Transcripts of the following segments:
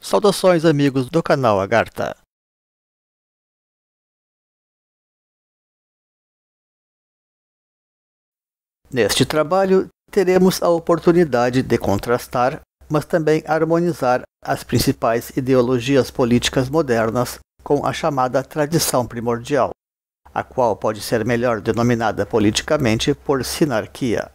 Saudações, amigos do canal Agartha. Neste trabalho, teremos a oportunidade de contrastar, mas também harmonizar as principais ideologias políticas modernas com a chamada tradição primordial, a qual pode ser melhor denominada politicamente por sinarquia,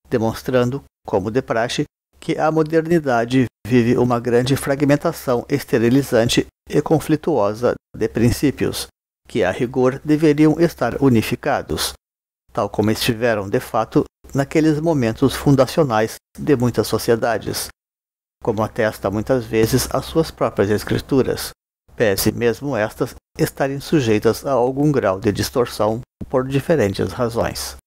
demonstrando, como de praxe, que a modernidade vive uma grande fragmentação esterilizante e conflituosa de princípios, que a rigor deveriam estar unificados, tal como estiveram de fato naqueles momentos fundacionais de muitas sociedades, como atesta muitas vezes as suas próprias escrituras, pese mesmo estas estarem sujeitas a algum grau de distorção por diferentes razões.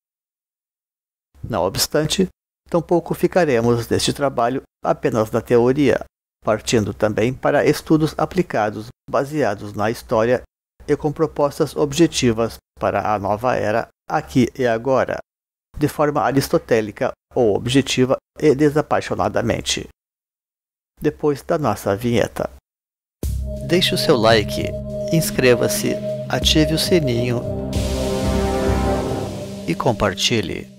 Não obstante, tampouco ficaremos neste trabalho apenas na teoria, partindo também para estudos aplicados baseados na história e com propostas objetivas para a nova era aqui e agora, de forma aristotélica ou objetiva e desapaixonadamente. Depois da nossa vinheta. Deixe o seu like, inscreva-se, ative o sininho e compartilhe.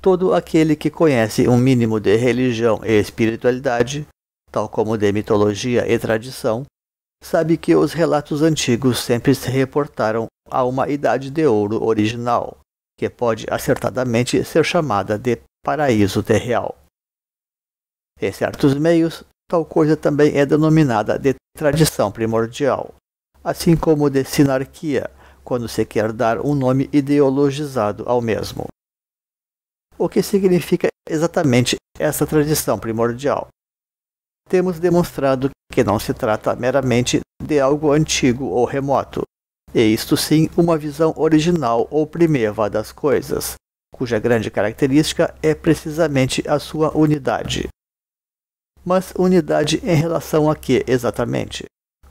Todo aquele que conhece um mínimo de religião e espiritualidade, tal como de mitologia e tradição, sabe que os relatos antigos sempre se reportaram a uma idade de ouro original, que pode acertadamente ser chamada de paraíso terreal. Em certos meios, tal coisa também é denominada de tradição primordial, assim como de sinarquia, quando se quer dar um nome ideologizado ao mesmo. O que significa exatamente essa tradição primordial? Temos demonstrado que não se trata meramente de algo antigo ou remoto, e isto sim uma visão original ou primeva das coisas, cuja grande característica é precisamente a sua unidade. Mas unidade em relação a que exatamente?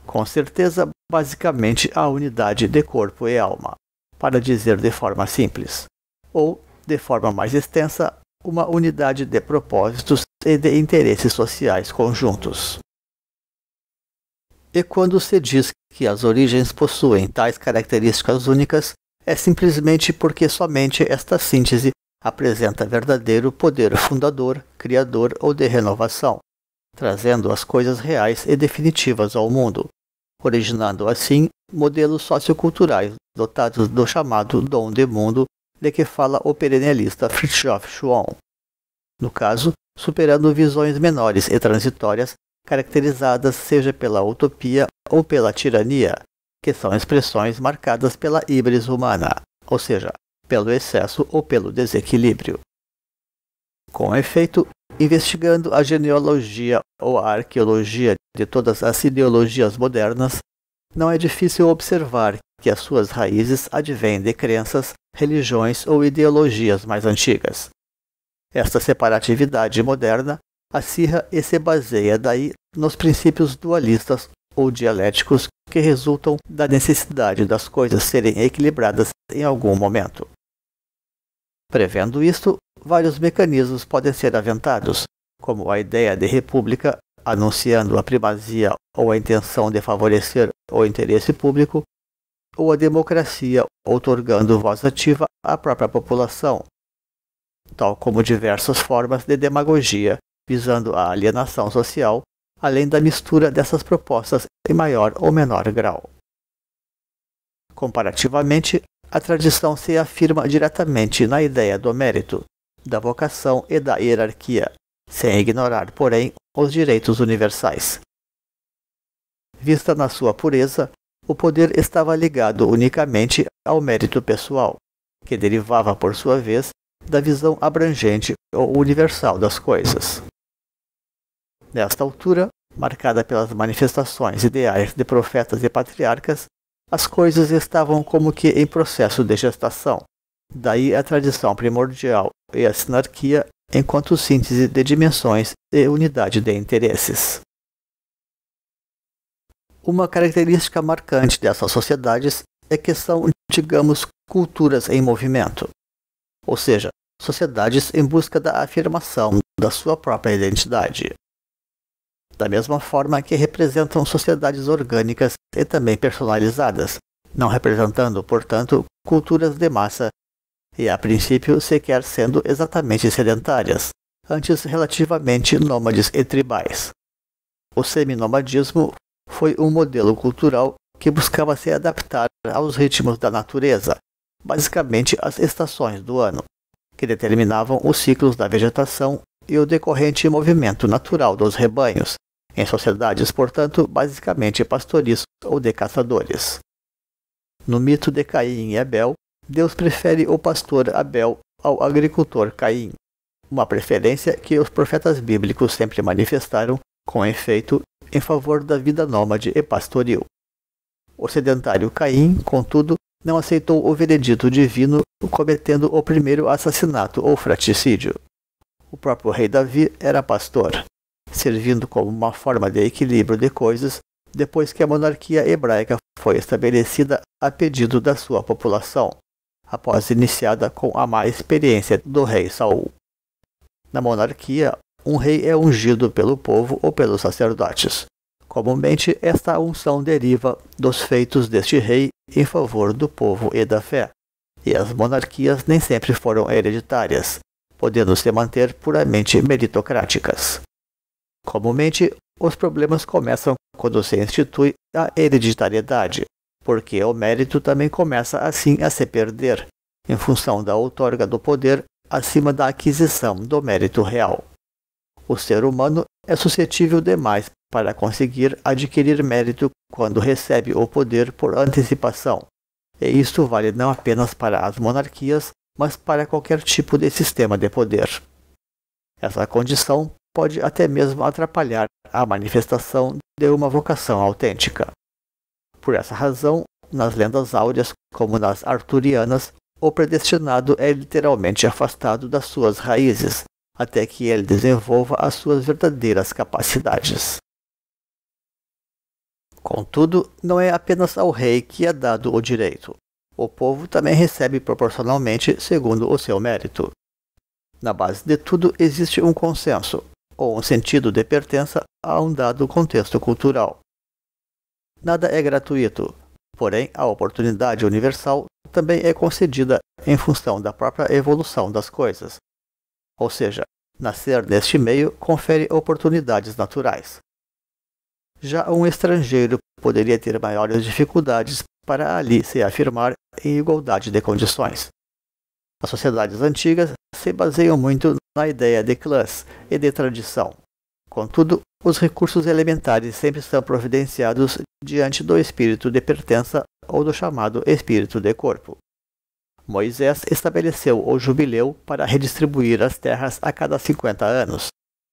Com certeza, basicamente a unidade de corpo e alma, para dizer de forma simples, ou, de forma mais extensa, uma unidade de propósitos e de interesses sociais conjuntos. E quando se diz que as origens possuem tais características únicas, é simplesmente porque somente esta síntese apresenta verdadeiro poder fundador, criador ou de renovação, trazendo as coisas reais e definitivas ao mundo, originando assim modelos socioculturais dotados do chamado dom de mundo de que fala o perennialista Fritjof Schuon. No caso, superando visões menores e transitórias, caracterizadas seja pela utopia ou pela tirania, que são expressões marcadas pela híbris humana, ou seja, pelo excesso ou pelo desequilíbrio. Com efeito, investigando a genealogia ou a arqueologia de todas as ideologias modernas, não é difícil observar que as suas raízes advêm de crenças, religiões ou ideologias mais antigas. Esta separatividade moderna acirra e se baseia daí nos princípios dualistas ou dialéticos que resultam da necessidade das coisas serem equilibradas em algum momento. Prevendo isto, vários mecanismos podem ser aventados, como a ideia de república anunciando a primazia ou a intenção de favorecer o interesse público, ou a democracia outorgando voz ativa à própria população, tal como diversas formas de demagogia visando a alienação social, além da mistura dessas propostas em maior ou menor grau. Comparativamente, a tradição se afirma diretamente na ideia do mérito, da vocação e da hierarquia, sem ignorar, porém, os direitos universais. Vista na sua pureza, o poder estava ligado unicamente ao mérito pessoal, que derivava, por sua vez, da visão abrangente ou universal das coisas. Nesta altura, marcada pelas manifestações ideais de profetas e patriarcas, as coisas estavam como que em processo de gestação, daí a tradição primordial e a sinarquia enquanto síntese de dimensões e unidade de interesses. Uma característica marcante dessas sociedades é que são, digamos, culturas em movimento, ou seja, sociedades em busca da afirmação da sua própria identidade. Da mesma forma que representam sociedades orgânicas e também personalizadas, não representando, portanto, culturas de massa e, a princípio, sequer sendo exatamente sedentárias, antes relativamente nômades e tribais. O seminomadismo foi um modelo cultural que buscava se adaptar aos ritmos da natureza, basicamente as estações do ano, que determinavam os ciclos da vegetação e o decorrente movimento natural dos rebanhos, em sociedades, portanto, basicamente pastoris ou de caçadores. No mito de Caim e Abel, Deus prefere o pastor Abel ao agricultor Caim, uma preferência que os profetas bíblicos sempre manifestaram, com efeito, em favor da vida nômade e pastoril. O sedentário Caim, contudo, não aceitou o veredito divino, cometendo o primeiro assassinato ou fratricídio. O próprio rei Davi era pastor, servindo como uma forma de equilíbrio de coisas depois que a monarquia hebraica foi estabelecida a pedido da sua população, após iniciada com a má experiência do rei Saul. Na monarquia, um rei é ungido pelo povo ou pelos sacerdotes. Comumente, esta unção deriva dos feitos deste rei em favor do povo e da fé, e as monarquias nem sempre foram hereditárias, podendo se manter puramente meritocráticas. Comumente, os problemas começam quando se institui a hereditariedade, porque o mérito também começa assim a se perder, em função da outorga do poder acima da aquisição do mérito real. O ser humano é suscetível demais para conseguir adquirir mérito quando recebe o poder por antecipação, e isto vale não apenas para as monarquias, mas para qualquer tipo de sistema de poder. Essa condição pode até mesmo atrapalhar a manifestação de uma vocação autêntica. Por essa razão, nas lendas áureas, como nas arturianas, o predestinado é literalmente afastado das suas raízes, até que ele desenvolva as suas verdadeiras capacidades. Contudo, não é apenas ao rei que é dado o direito. O povo também recebe proporcionalmente segundo o seu mérito. Na base de tudo existe um consenso, ou um sentido de pertença a um dado contexto cultural. Nada é gratuito, porém a oportunidade universal também é concedida em função da própria evolução das coisas. Ou seja, nascer neste meio confere oportunidades naturais. Já um estrangeiro poderia ter maiores dificuldades para ali se afirmar em igualdade de condições. As sociedades antigas se baseiam muito na ideia de clãs e de tradição. Contudo, os recursos elementares sempre são providenciados diante do espírito de pertença ou do chamado espírito de corpo. Moisés estabeleceu o jubileu para redistribuir as terras a cada 50 anos,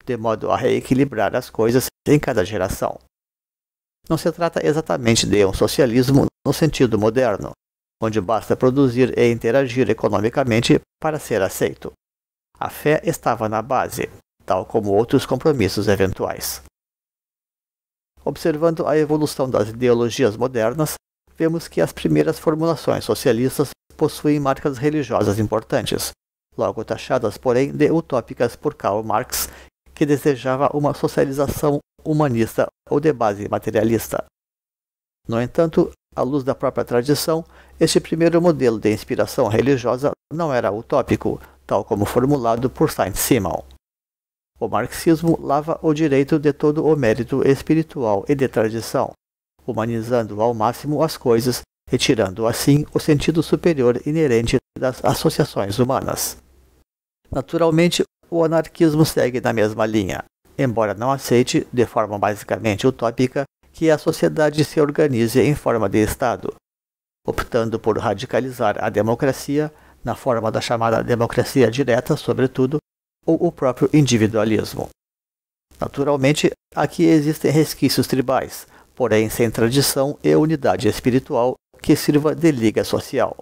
de modo a reequilibrar as coisas em cada geração. Não se trata exatamente de um socialismo no sentido moderno, onde basta produzir e interagir economicamente para ser aceito. A fé estava na base, tal como outros compromissos eventuais. Observando a evolução das ideologias modernas, vemos que as primeiras formulações socialistas possuem marcas religiosas importantes, logo taxadas, porém, de utópicas por Karl Marx, que desejava uma socialização humanista ou de base materialista. No entanto, à luz da própria tradição, este primeiro modelo de inspiração religiosa não era utópico, tal como formulado por Saint-Simon. O marxismo lava o direito de todo o mérito espiritual e de tradição, humanizando ao máximo as coisas e tirando assim o sentido superior inerente das associações humanas. Naturalmente, o anarquismo segue na mesma linha, embora não aceite, de forma basicamente utópica, que a sociedade se organize em forma de Estado, optando por radicalizar a democracia na forma da chamada democracia direta, sobretudo, ou o próprio individualismo. Naturalmente, aqui existem resquícios tribais, porém sem tradição e unidade espiritual que sirva de liga social.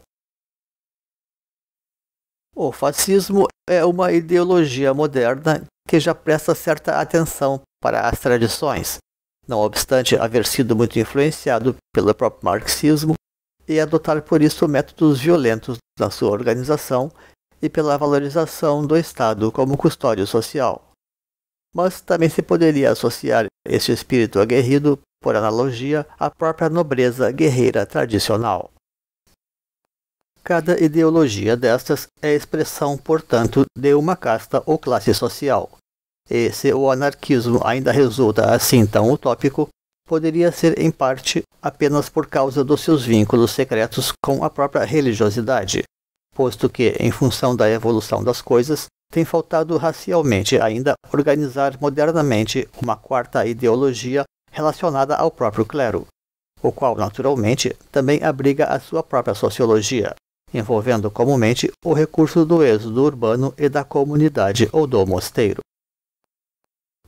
O fascismo é uma ideologia moderna que já presta certa atenção para as tradições, não obstante haver sido muito influenciado pelo próprio marxismo e adotar por isso métodos violentos na sua organização e pela valorização do Estado como custódio social. Mas também se poderia associar este espírito aguerrido, por analogia, à própria nobreza guerreira tradicional. Cada ideologia destas é expressão, portanto, de uma casta ou classe social. E se o anarquismo ainda resulta assim tão utópico, poderia ser em parte apenas por causa dos seus vínculos secretos com a própria religiosidade, posto que, em função da evolução das coisas, tem faltado racialmente ainda organizar modernamente uma quarta ideologia relacionada ao próprio clero, o qual naturalmente também abriga a sua própria sociologia, envolvendo comumente o recurso do êxodo urbano e da comunidade ou do mosteiro.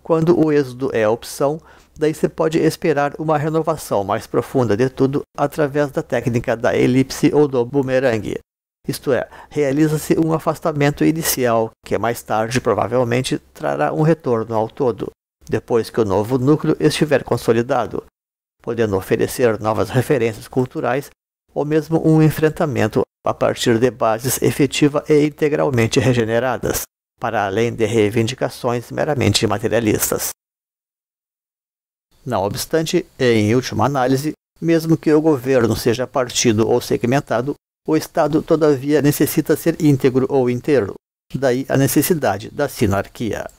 Quando o êxodo é a opção, daí se pode esperar uma renovação mais profunda de tudo através da técnica da elipse ou do bumerangue. Isto é, realiza-se um afastamento inicial que mais tarde provavelmente trará um retorno ao todo, depois que o novo núcleo estiver consolidado, podendo oferecer novas referências culturais ou mesmo um enfrentamento a partir de bases efetiva e integralmente regeneradas, para além de reivindicações meramente materialistas. Não obstante, e em última análise, mesmo que o governo seja partido ou segmentado, o Estado todavia necessita ser íntegro ou inteiro, daí a necessidade da sinarquia.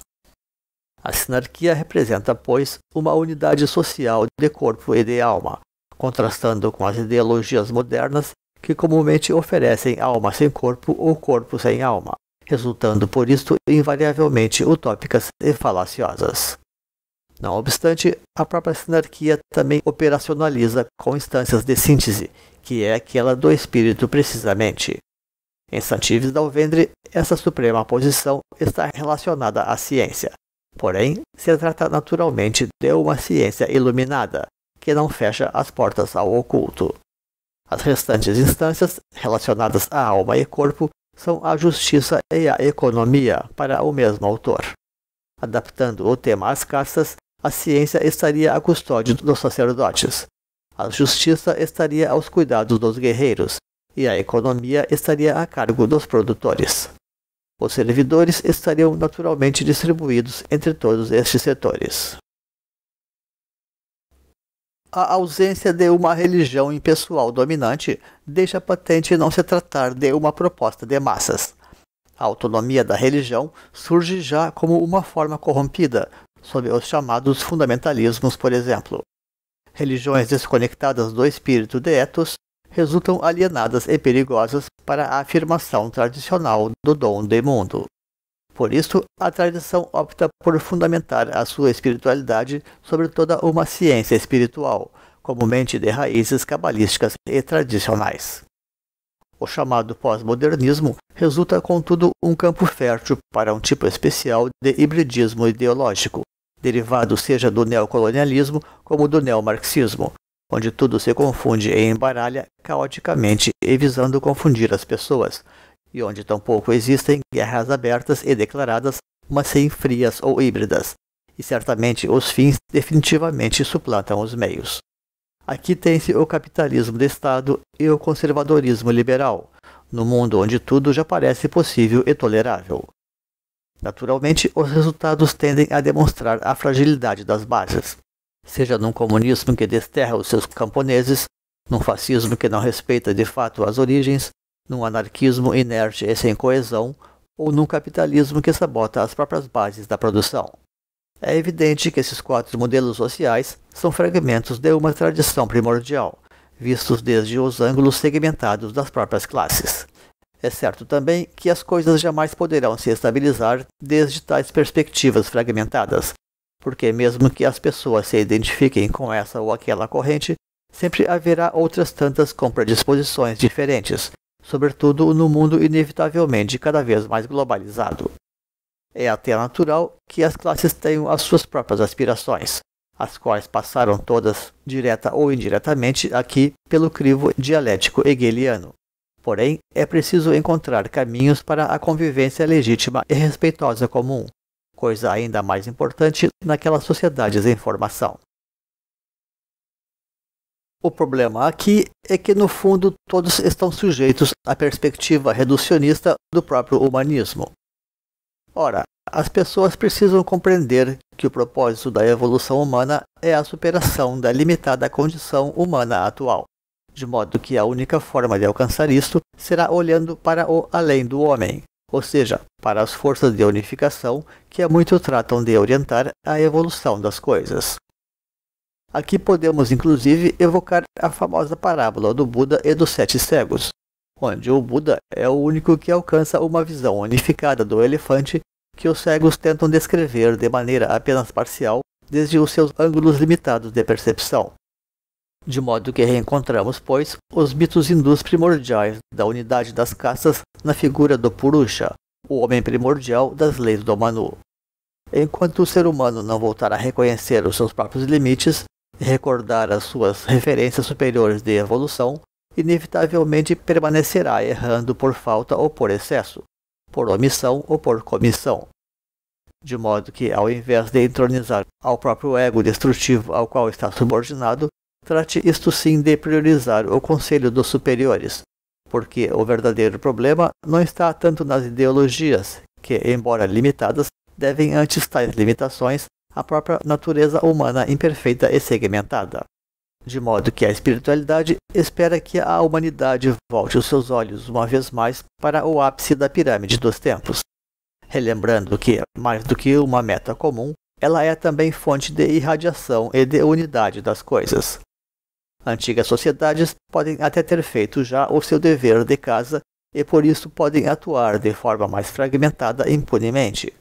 A sinarquia representa, pois, uma unidade social de corpo e de alma, contrastando com as ideologias modernas que comumente oferecem alma sem corpo ou corpo sem alma, resultando por isto invariavelmente utópicas e falaciosas. Não obstante, a própria sinarquia também operacionaliza com instâncias de síntese, que é aquela do espírito precisamente. Em Saint-Yves d'Alvendre, essa suprema posição está relacionada à ciência, porém, se trata naturalmente de uma ciência iluminada, que não fecha as portas ao oculto. As restantes instâncias, relacionadas à alma e corpo, são a justiça e a economia para o mesmo autor. Adaptando o tema às castas, a ciência estaria a custódio dos sacerdotes, a justiça estaria aos cuidados dos guerreiros, e a economia estaria a cargo dos produtores. Os servidores estariam naturalmente distribuídos entre todos estes setores. A ausência de uma religião impessoal dominante deixa patente não se tratar de uma proposta de massas. A autonomia da religião surge já como uma forma corrompida, sob os chamados fundamentalismos, por exemplo. Religiões desconectadas do espírito de ethos resultam alienadas e perigosas para a afirmação tradicional do dom de mundo. Por isso, a tradição opta por fundamentar a sua espiritualidade sobre toda uma ciência espiritual, comumente de raízes cabalísticas e tradicionais. O chamado pós-modernismo resulta, contudo, um campo fértil para um tipo especial de hibridismo ideológico, derivado seja do neocolonialismo como do neomarxismo, onde tudo se confunde e embaralha caoticamente e visando confundir as pessoas, e onde tampouco existem guerras abertas e declaradas, mas sim frias ou híbridas, e certamente os fins definitivamente suplantam os meios. Aqui tem-se o capitalismo de Estado e o conservadorismo liberal, no mundo onde tudo já parece possível e tolerável. Naturalmente, os resultados tendem a demonstrar a fragilidade das bases, seja num comunismo que desterra os seus camponeses, num fascismo que não respeita de fato as origens, num anarquismo inerte e sem coesão, ou num capitalismo que sabota as próprias bases da produção. É evidente que esses quatro modelos sociais são fragmentos de uma tradição primordial, vistos desde os ângulos segmentados das próprias classes. É certo também que as coisas jamais poderão se estabilizar desde tais perspectivas fragmentadas, porque mesmo que as pessoas se identifiquem com essa ou aquela corrente, sempre haverá outras tantas com predisposições diferentes, sobretudo no mundo inevitavelmente cada vez mais globalizado. É até natural que as classes tenham as suas próprias aspirações, as quais passaram todas, direta ou indiretamente, aqui pelo crivo dialético hegeliano. Porém, é preciso encontrar caminhos para a convivência legítima e respeitosa comum, coisa ainda mais importante naquelas sociedades em formação. O problema aqui é que, no fundo, todos estão sujeitos à perspectiva reducionista do próprio humanismo. Ora, as pessoas precisam compreender que o propósito da evolução humana é a superação da limitada condição humana atual, de modo que a única forma de alcançar isto será olhando para o além do homem, ou seja, para as forças de unificação que muito tratam de orientar a evolução das coisas. Aqui podemos inclusive evocar a famosa parábola do Buda e dos 7 cegos, onde o Buda é o único que alcança uma visão unificada do elefante que os cegos tentam descrever de maneira apenas parcial desde os seus ângulos limitados de percepção. De modo que reencontramos, pois, os mitos hindus primordiais da unidade das castas na figura do Purusha, o homem primordial das leis do Manu. Enquanto o ser humano não voltar a reconhecer os seus próprios limites e recordar as suas referências superiores de evolução, inevitavelmente permanecerá errando por falta ou por excesso, por omissão ou por comissão. De modo que, ao invés de entronizar ao próprio ego destrutivo ao qual está subordinado, trate isto sim de priorizar o conselho dos superiores, porque o verdadeiro problema não está tanto nas ideologias, que, embora limitadas, devem antes tais limitações à própria natureza humana imperfeita e segmentada. De modo que a espiritualidade espera que a humanidade volte os seus olhos uma vez mais para o ápice da pirâmide dos tempos, relembrando que, mais do que uma meta comum, ela é também fonte de irradiação e de unidade das coisas. Antigas sociedades podem até ter feito já o seu dever de casa e por isso podem atuar de forma mais fragmentada impunemente.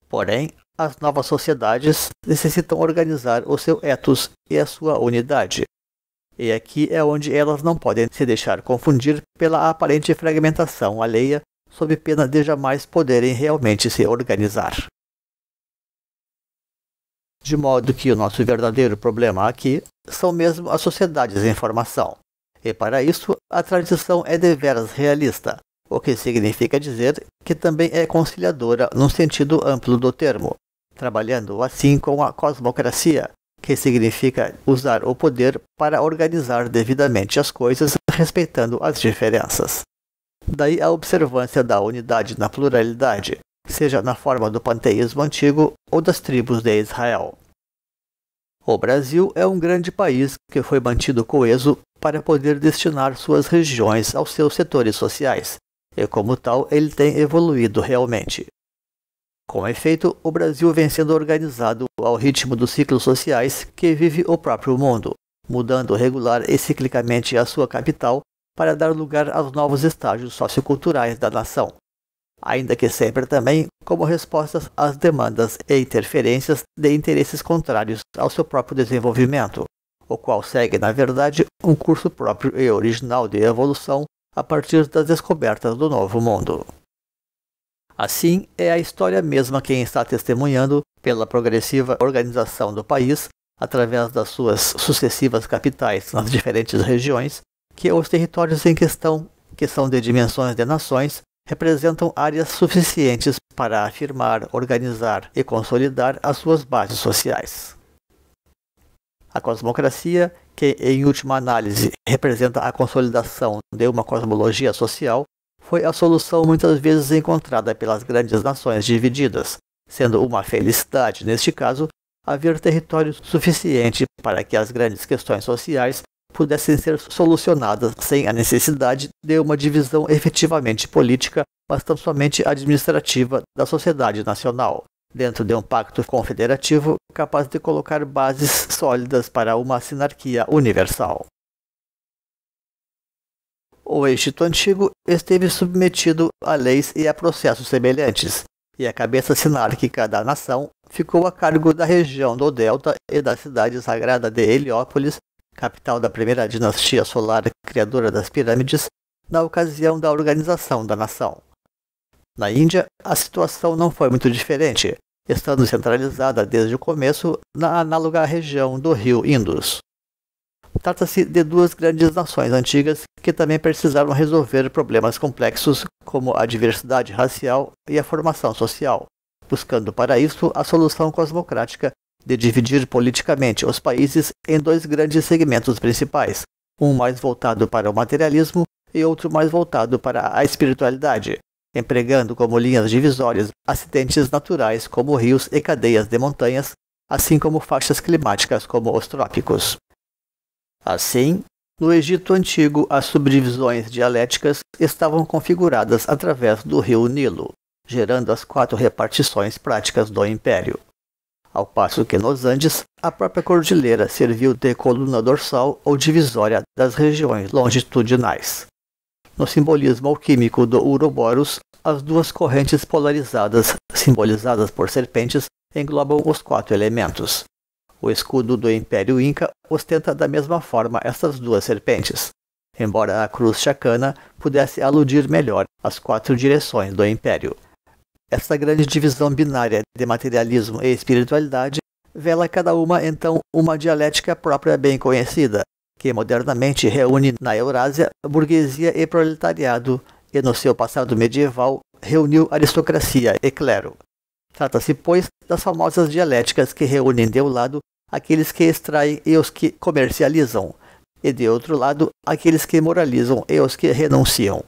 Porém, as novas sociedades necessitam organizar o seu ethos e a sua unidade. E aqui é onde elas não podem se deixar confundir pela aparente fragmentação alheia, sob pena de jamais poderem realmente se organizar. De modo que o nosso verdadeiro problema aqui são mesmo as sociedades em formação. E para isso, a tradição é deveras realista, o que significa dizer que também é conciliadora num sentido amplo do termo, trabalhando assim com a cosmocracia, que significa usar o poder para organizar devidamente as coisas respeitando as diferenças. Daí a observância da unidade na pluralidade, seja na forma do panteísmo antigo ou das tribos de Israel. O Brasil é um grande país que foi mantido coeso para poder destinar suas regiões aos seus setores sociais, e como tal ele tem evoluído realmente. Com efeito, o Brasil vem sendo organizado ao ritmo dos ciclos sociais que vive o próprio mundo, mudando regular e ciclicamente a sua capital para dar lugar aos novos estágios socioculturais da nação, ainda que sempre também como respostas às demandas e interferências de interesses contrários ao seu próprio desenvolvimento, o qual segue, na verdade, um curso próprio e original de evolução a partir das descobertas do Novo Mundo. Assim, é a história mesma quem está testemunhando, pela progressiva organização do país, através das suas sucessivas capitais nas diferentes regiões, que os territórios em questão, que são de dimensões de nações, representam áreas suficientes para afirmar, organizar e consolidar as suas bases sociais. A cosmocracia, que em última análise representa a consolidação de uma cosmologia social, foi a solução muitas vezes encontrada pelas grandes nações divididas, sendo uma felicidade, neste caso, haver território suficiente para que as grandes questões sociais pudessem ser solucionadas sem a necessidade de uma divisão efetivamente política, mas tão somente administrativa da sociedade nacional, dentro de um pacto confederativo capaz de colocar bases sólidas para uma sinarquia universal. O Egito Antigo esteve submetido a leis e a processos semelhantes, e a cabeça sinárquica da nação ficou a cargo da região do Delta e da cidade sagrada de Heliópolis, capital da primeira dinastia solar criadora das pirâmides, na ocasião da organização da nação. Na Índia, a situação não foi muito diferente, estando centralizada desde o começo na análoga região do rio Indus. Trata-se de duas grandes nações antigas que também precisaram resolver problemas complexos como a diversidade racial e a formação social, buscando para isso a solução cosmocrática de dividir politicamente os países em dois grandes segmentos principais, um mais voltado para o materialismo e outro mais voltado para a espiritualidade, empregando como linhas divisórias acidentes naturais como rios e cadeias de montanhas, assim como faixas climáticas como os trópicos. Assim, no Egito Antigo, as subdivisões dialéticas estavam configuradas através do rio Nilo, gerando as 4 repartições práticas do Império. Ao passo que nos Andes, a própria cordilheira serviu de coluna dorsal ou divisória das regiões longitudinais. No simbolismo alquímico do Ouroboros, as 2 correntes polarizadas, simbolizadas por serpentes, englobam os 4 elementos. O escudo do Império Inca ostenta da mesma forma essas 2 serpentes, embora a cruz chacana pudesse aludir melhor às 4 direções do Império. Esta grande divisão binária de materialismo e espiritualidade vela cada uma, então, uma dialética própria bem conhecida, que modernamente reúne na Eurásia burguesia e proletariado, e no seu passado medieval reuniu aristocracia e clero. Trata-se, pois, das famosas dialéticas que reúnem de um lado aqueles que extraem e os que comercializam, e de outro lado aqueles que moralizam e os que renunciam.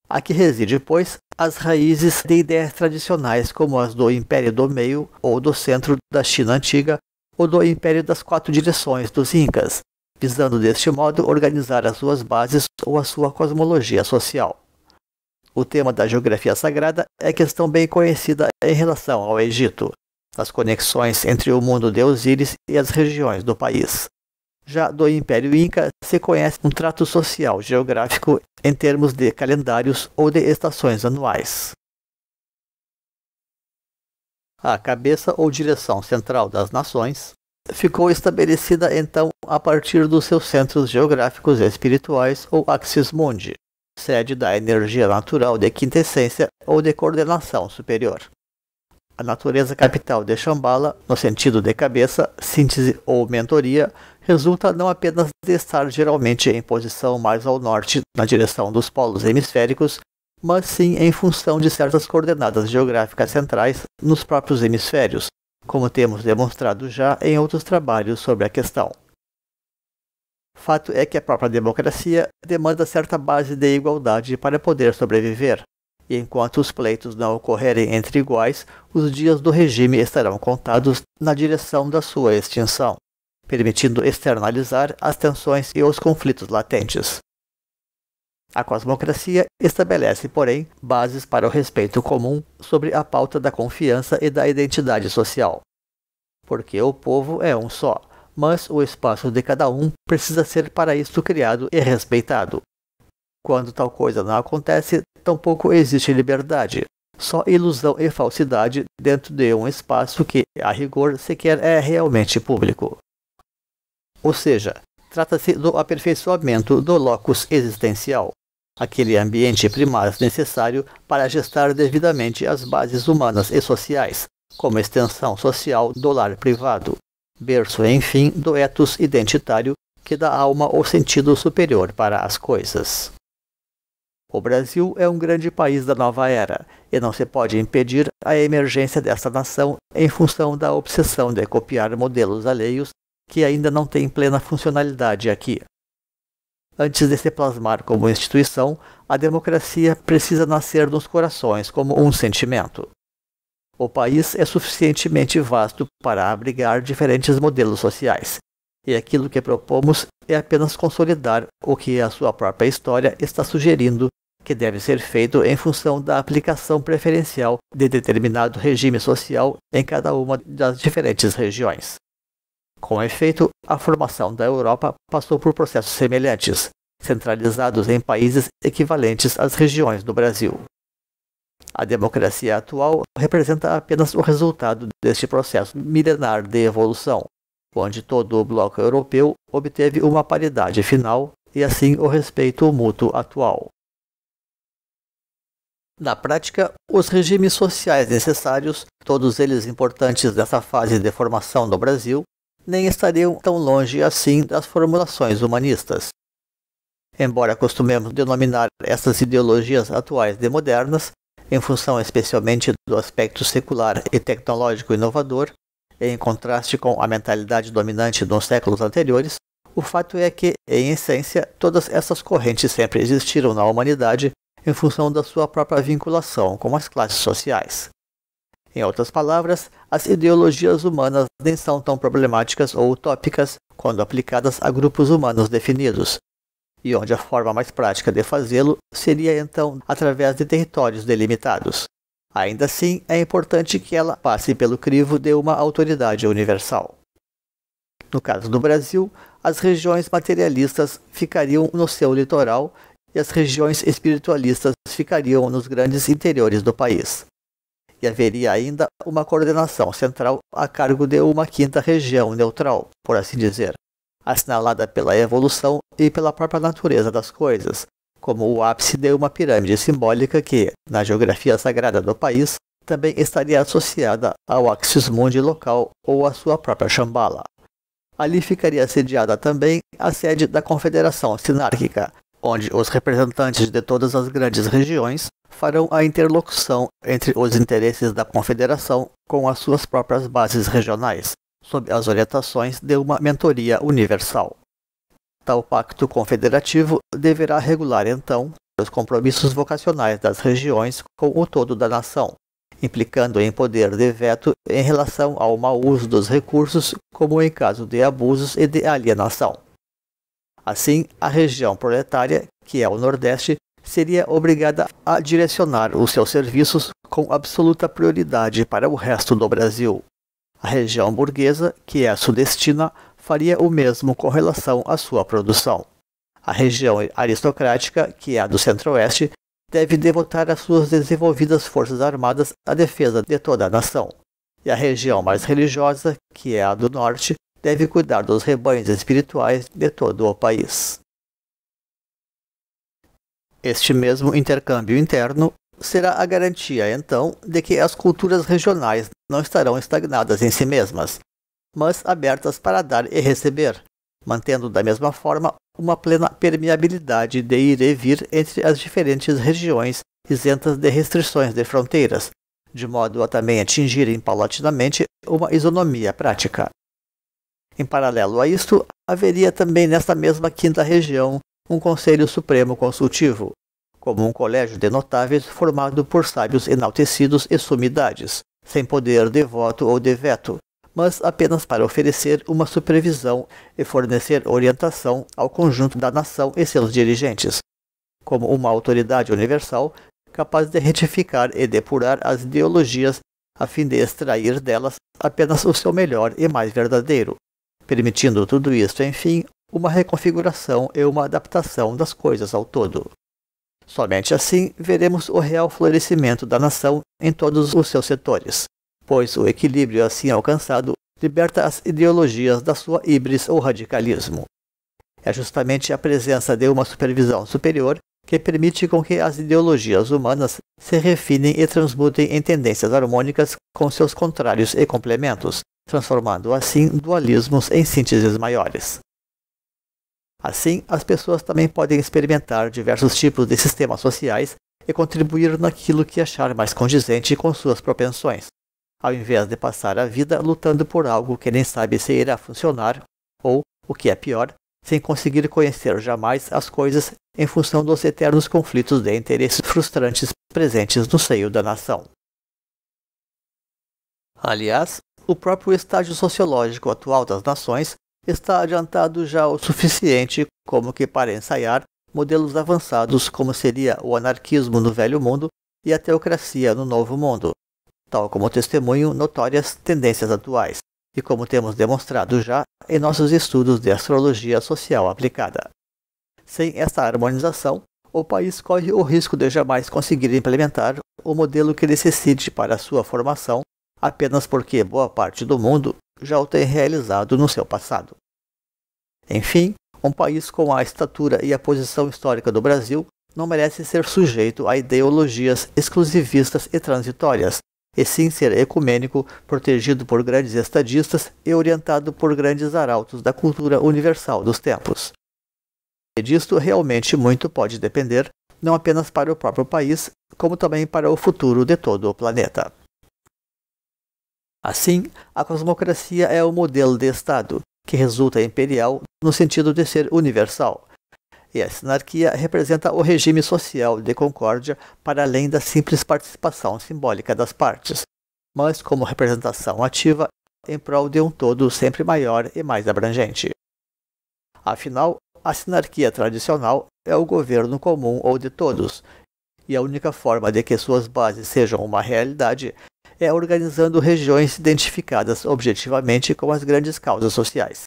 Aqui reside, pois, as raízes de ideias tradicionais como as do Império do Meio ou do Centro da China Antiga ou do Império das 4 Direções dos Incas, visando deste modo organizar as suas bases ou a sua cosmologia social. O tema da geografia sagrada é questão bem conhecida em relação ao Egito, as conexões entre o mundo de Osíris e as regiões do país. Já do Império Inca se conhece um trato social geográfico em termos de calendários ou de estações anuais. A cabeça ou direção central das nações ficou estabelecida então a partir dos seus centros geográficos e espirituais ou axis mundi, sede da energia natural de quintessência ou de coordenação superior. A natureza capital de Shambhala, no sentido de cabeça, síntese ou mentoria, resulta não apenas de estar geralmente em posição mais ao norte, na direção dos polos hemisféricos, mas sim em função de certas coordenadas geográficas centrais nos próprios hemisférios, como temos demonstrado já em outros trabalhos sobre a questão. Fato é que a própria democracia demanda certa base de igualdade para poder sobreviver, e enquanto os pleitos não ocorrerem entre iguais, os dias do regime estarão contados na direção da sua extinção, permitindo externalizar as tensões e os conflitos latentes. A cosmocracia estabelece, porém, bases para o respeito comum sobre a pauta da confiança e da identidade social. Porque o povo é um só, mas o espaço de cada um precisa ser para isto criado e respeitado. Quando tal coisa não acontece, tampouco existe liberdade, só ilusão e falsidade dentro de um espaço que, a rigor, sequer é realmente público. Ou seja, trata-se do aperfeiçoamento do locus existencial, aquele ambiente primaz necessário para gestar devidamente as bases humanas e sociais, como extensão social do lar privado, berço, enfim, do ethos identitário que dá alma ou sentido superior para as coisas. O Brasil é um grande país da nova era, e não se pode impedir a emergência desta nação em função da obsessão de copiar modelos alheios que ainda não têm plena funcionalidade aqui. Antes de se plasmar como instituição, a democracia precisa nascer nos corações como um sentimento. O país é suficientemente vasto para abrigar diferentes modelos sociais, e aquilo que propomos é apenas consolidar o que a sua própria história está sugerindo que deve ser feito em função da aplicação preferencial de determinado regime social em cada uma das diferentes regiões. Com efeito, a formação da Europa passou por processos semelhantes, centralizados em países equivalentes às regiões do Brasil. A democracia atual representa apenas o resultado deste processo milenar de evolução, onde todo o bloco europeu obteve uma paridade final e assim o respeito mútuo atual. Na prática, os regimes sociais necessários, todos eles importantes nessa fase de formação do Brasil, nem estariam tão longe assim das formulações humanistas. Embora costumemos denominar essas ideologias atuais de modernas, em função especialmente do aspecto secular e tecnológico inovador, em contraste com a mentalidade dominante nos séculos anteriores, o fato é que, em essência, todas essas correntes sempre existiram na humanidade em função da sua própria vinculação com as classes sociais. Em outras palavras, as ideologias humanas nem são tão problemáticas ou utópicas quando aplicadas a grupos humanos definidos, e onde a forma mais prática de fazê-lo seria então através de territórios delimitados. Ainda assim, é importante que ela passe pelo crivo de uma autoridade universal. No caso do Brasil, as regiões materialistas ficariam no seu litoral e as regiões espiritualistas ficariam nos grandes interiores do país. E haveria ainda uma coordenação central a cargo de uma quinta região neutral, por assim dizer, assinalada pela evolução e pela própria natureza das coisas, como o ápice de uma pirâmide simbólica que, na geografia sagrada do país, também estaria associada ao Axis Mundi local ou à sua própria Shambhala. Ali ficaria sediada também a sede da Confederação Sinárquica, onde os representantes de todas as grandes regiões farão a interlocução entre os interesses da Confederação com as suas próprias bases regionais, sob as orientações de uma mentoria universal. Tal pacto confederativo deverá regular, então, os compromissos vocacionais das regiões com o todo da nação, implicando em poder de veto em relação ao mau uso dos recursos, como em caso de abusos e de alienação. Assim, a região proletária, que é o Nordeste, seria obrigada a direcionar os seus serviços com absoluta prioridade para o resto do Brasil. A região burguesa, que é a sudestina, faria o mesmo com relação à sua produção. A região aristocrática, que é a do Centro-Oeste, deve devotar as suas desenvolvidas forças armadas à defesa de toda a nação. E a região mais religiosa, que é a do Norte, deve cuidar dos rebanhos espirituais de todo o país. Este mesmo intercâmbio interno será a garantia, então, de que as culturas regionais não estarão estagnadas em si mesmas, mas abertas para dar e receber, mantendo da mesma forma uma plena permeabilidade de ir e vir entre as diferentes regiões isentas de restrições de fronteiras, de modo a também atingirem paulatinamente uma isonomia prática. Em paralelo a isto, haveria também nesta mesma quinta região um Conselho Supremo Consultivo, como um colégio de notáveis formado por sábios enaltecidos e sumidades, sem poder de voto ou de veto, mas apenas para oferecer uma supervisão e fornecer orientação ao conjunto da nação e seus dirigentes, como uma autoridade universal capaz de retificar e depurar as ideologias a fim de extrair delas apenas o seu melhor e mais verdadeiro, permitindo tudo isto, enfim, uma reconfiguração e uma adaptação das coisas ao todo. Somente assim veremos o real florescimento da nação em todos os seus setores, pois o equilíbrio assim alcançado liberta as ideologias da sua híbris ou radicalismo. É justamente a presença de uma supervisão superior que permite com que as ideologias humanas se refinem e transmutem em tendências harmônicas com seus contrários e complementos, transformando assim dualismos em sínteses maiores. Assim, as pessoas também podem experimentar diversos tipos de sistemas sociais e contribuir naquilo que achar mais condizente com suas propensões, ao invés de passar a vida lutando por algo que nem sabe se irá funcionar ou, o que é pior, sem conseguir conhecer jamais as coisas em função dos eternos conflitos de interesses frustrantes presentes no seio da nação. Aliás, o próprio estágio sociológico atual das nações está adiantado já o suficiente como que para ensaiar modelos avançados como seria o anarquismo no Velho Mundo e a teocracia no Novo Mundo, tal como testemunham notórias tendências atuais, e como temos demonstrado já em nossos estudos de astrologia social aplicada. Sem esta harmonização, o país corre o risco de jamais conseguir implementar o modelo que necessite para sua formação, apenas porque boa parte do mundo já o tem realizado no seu passado. Enfim, um país com a estatura e a posição histórica do Brasil não merece ser sujeito a ideologias exclusivistas e transitórias, e sim ser ecumênico, protegido por grandes estadistas e orientado por grandes arautos da cultura universal dos tempos. E disto realmente muito pode depender, não apenas para o próprio país, como também para o futuro de todo o planeta. Assim, a cosmocracia é o modelo de Estado, que resulta imperial no sentido de ser universal, e a sinarquia representa o regime social de concórdia para além da simples participação simbólica das partes, mas como representação ativa em prol de um todo sempre maior e mais abrangente. Afinal, a sinarquia tradicional é o governo comum ou de todos, e a única forma de que suas bases sejam uma realidade é organizando regiões identificadas objetivamente com as grandes causas sociais.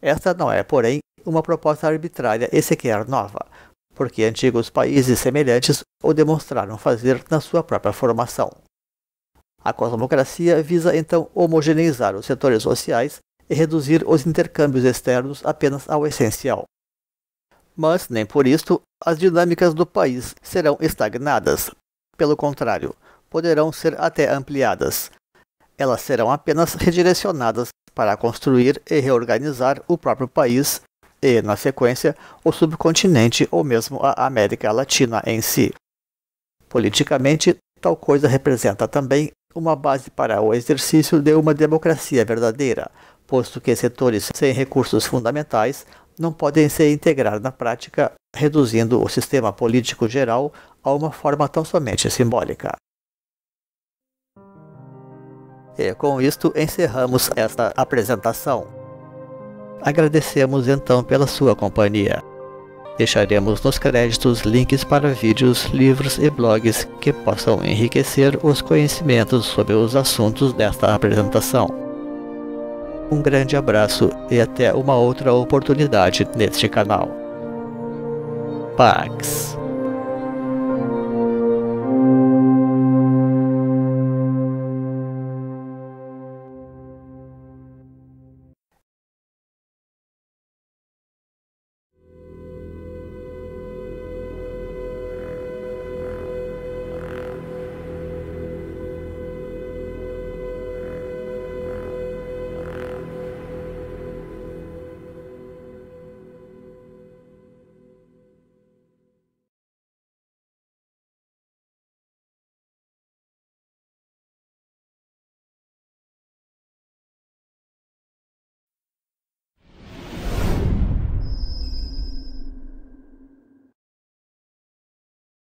Esta não é, porém, uma proposta arbitrária e sequer nova, porque antigos países semelhantes o demonstraram fazer na sua própria formação. A cosmocracia visa então homogeneizar os setores sociais e reduzir os intercâmbios externos apenas ao essencial. Mas, nem por isto, as dinâmicas do país serão estagnadas. Pelo contrário, poderão ser até ampliadas. Elas serão apenas redirecionadas para construir e reorganizar o próprio país e, na sequência, o subcontinente ou mesmo a América Latina em si. Politicamente, tal coisa representa também uma base para o exercício de uma democracia verdadeira, posto que setores sem recursos fundamentais não podem se integrar na prática, reduzindo o sistema político geral a uma forma tão somente simbólica. E com isto encerramos esta apresentação. Agradecemos então pela sua companhia. Deixaremos nos créditos links para vídeos, livros e blogs que possam enriquecer os conhecimentos sobre os assuntos desta apresentação. Um grande abraço e até uma outra oportunidade neste canal. Pax.